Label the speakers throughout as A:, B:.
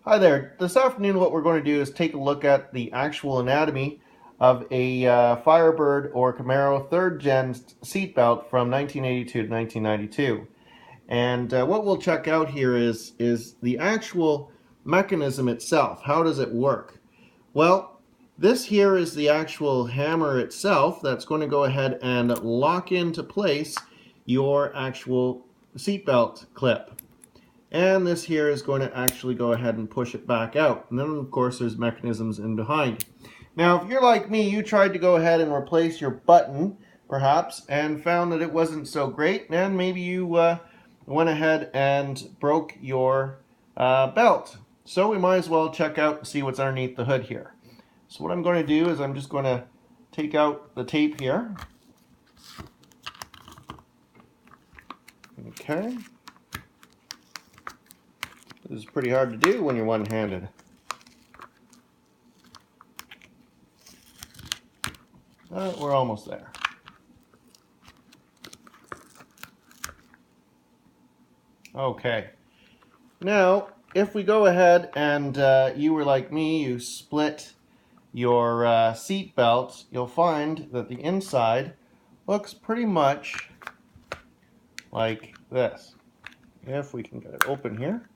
A: Hi there. This afternoon what we're going to do is take a look at the actual anatomy of a Firebird or Camaro 3rd gen seatbelt from 1982 to 1992. And what we'll check out here is the actual mechanism itself. How does it work? Well, this here is the actual hammer itself that's going to go ahead and lock into place your actual seatbelt clip. And this here is going to actually go ahead and push it back out. And then of course there's mechanisms in behind. Now if you're like me, you tried to go ahead and replace your button perhaps and found that it wasn't so great, and maybe you went ahead and broke your belt. So we might as well check out and see what's underneath the hood here. So what I'm going to do is I'm just going to take out the tape here. Okay. This is pretty hard to do when you're one-handed. We're almost there. Okay. Now, if we go ahead and you were like me, you split your seat belt, you'll find that the inside looks pretty much like this. If we can get it open here.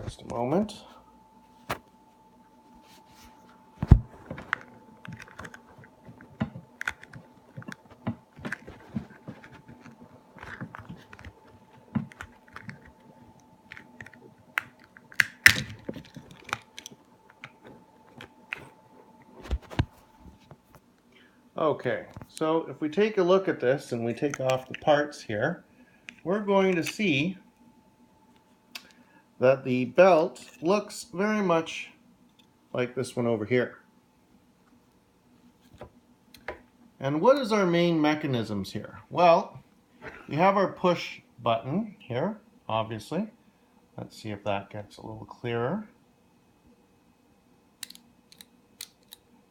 A: Just a moment. Okay, so if we take a look at this and we take off the parts here, we're going to see that the belt looks very much like this one over here. And what is our main mechanisms here? Well, we have our push button here, obviously. Let's see if that gets a little clearer.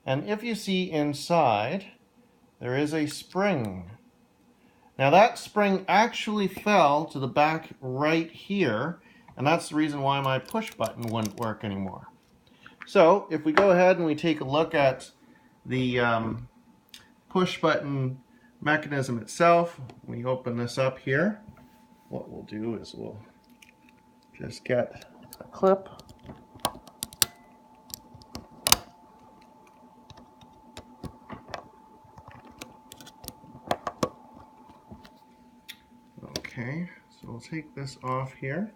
A: And if you see inside, there is a spring. Now that spring actually fell to the back right here, and that's the reason why my push button wouldn't work anymore. So if we go ahead and we take a look at the push button mechanism itself, we open this up here. What we'll do is we'll just get a clip. Okay, so we'll take this off here.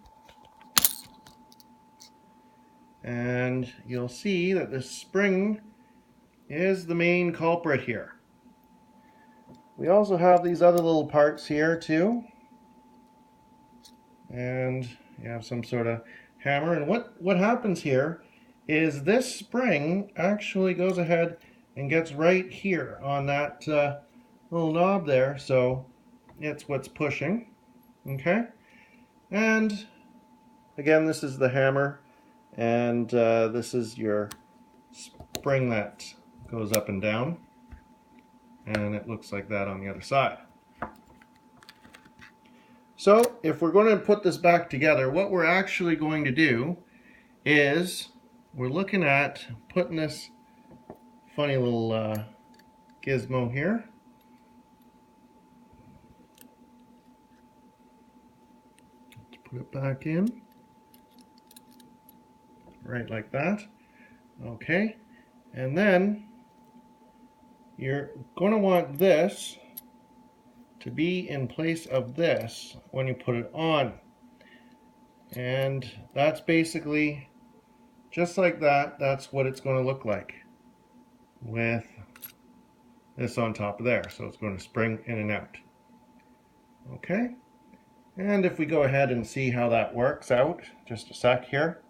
A: And you'll see that this spring is the main culprit here. We also have these other little parts here too. And you have some sort of hammer. And what happens here is this spring actually goes ahead and gets right here on that little knob there. So it's what's pushing. Okay. And again, this is the hammer. And this is your spring that goes up and down. And it looks like that on the other side. So if we're going to put this back together, what we're actually going to do is we're looking at putting this funny little gizmo here. Let's put it back in. Right like that. Okay. And then you're going to want this to be in place of this when you put it on. And that's basically just like that. That's what it's going to look like with this on top of there. So it's going to spring in and out. Okay. And if we go ahead and see how that works out, just a sec here.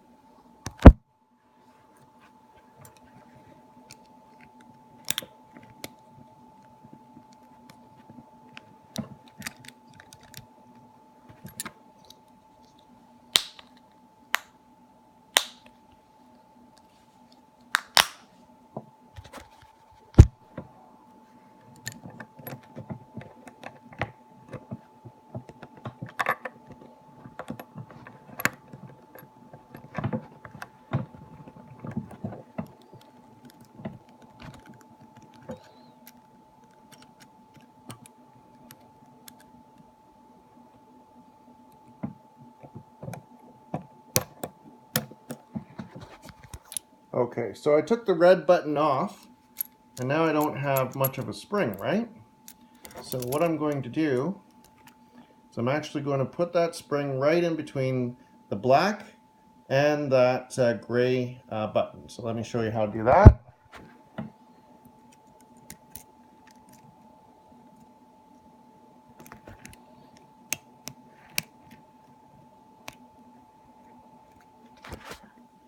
A: Okay, so I took the red button off, and now I don't have much of a spring, right? So what I'm going to do is I'm actually going to put that spring right in between the black and that gray button. So let me show you how to do that.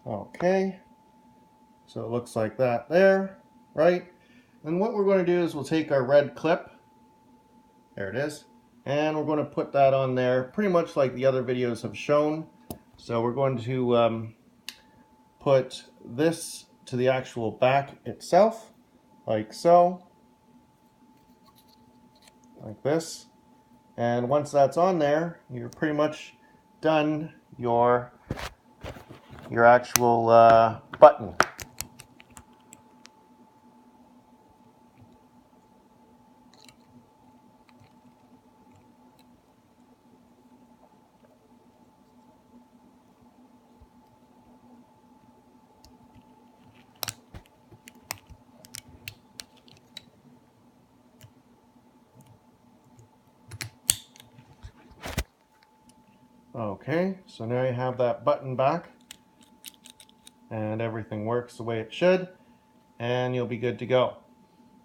A: Okay, so it looks like that there, right? And what we're going to do is we'll take our red clip, there it is, and we're going to put that on there pretty much like the other videos have shown. So we're going to put this to the actual back itself, like so, like this. And once that's on there, you're pretty much done your actual button. Okay, so now you have that button back and everything works the way it should, and you'll be good to go.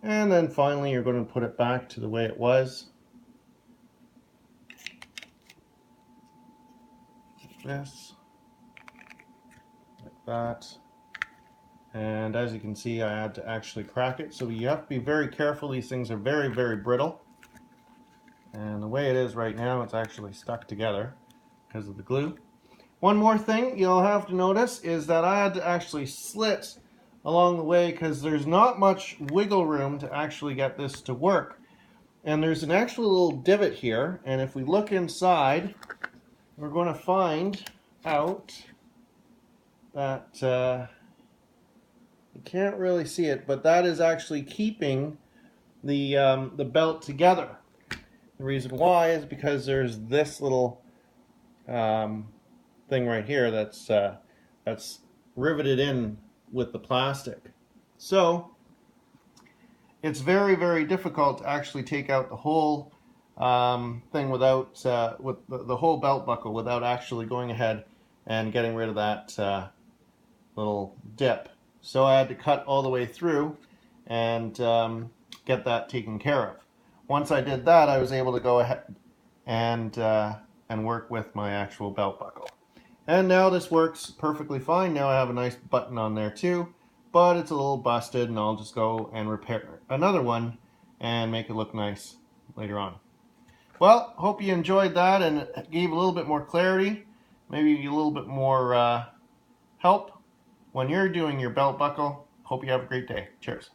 A: And then finally you're going to put it back to the way it was. Like this, like that. And as you can see, I had to actually crack it, so you have to be very careful. These things are very, very brittle. And the way it is right now, it's actually stuck together because of the glue. One more thing you'll have to notice is that I had to actually slit along the way because there's not much wiggle room to actually get this to work. And there's an actual little divot here, and if we look inside, we're going to find out that you can't really see it, but that is actually keeping the belt together. The reason why is because there's this little thing right here that's riveted in with the plastic. So it's very, very difficult to actually take out the whole thing without with the whole belt buckle without actually going ahead and getting rid of that little dip. So I had to cut all the way through and get that taken care of. Once I did that, I was able to go ahead and work with my actual belt buckle. And now this works perfectly fine. Now I have a nice button on there too, but it's a little busted, and I'll just go and repair another one and make it look nice later on. Well, hope you enjoyed that and it gave a little bit more clarity, maybe a little bit more help when you're doing your belt buckle. Hope you have a great day. Cheers.